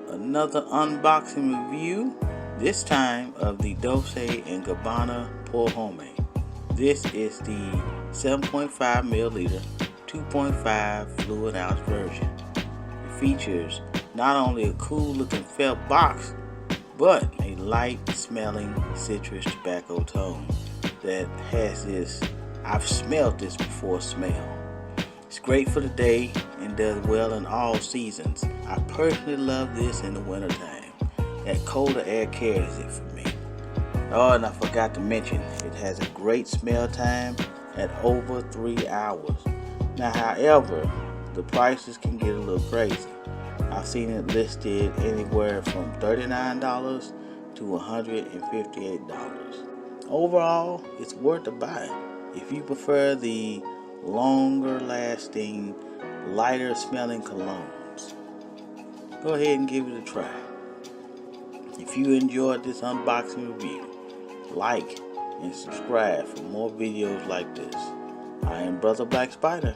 another unboxing review, this time of the Dolce Gabbana Pour Homme. This is the 7.5 milliliter, 2.5 fluid ounce version. It features not only a cool looking felt box, but a light smelling citrus tobacco tone that has this "I've smelled this before" smell. It's great for the day and does well in all seasons. I personally love this in the wintertime. That colder air carries it for me. Oh, and I forgot to mention, it has a great smell time at over 3 hours. Now, however, the prices can get a little crazy. I've seen it listed anywhere from $39 to $158. Overall, it's worth a buy if you prefer the longer lasting, lighter smelling colognes. Go ahead and give it a try. If you enjoyed this unboxing review, like and subscribe for more videos like this. I am Brother Black Spider,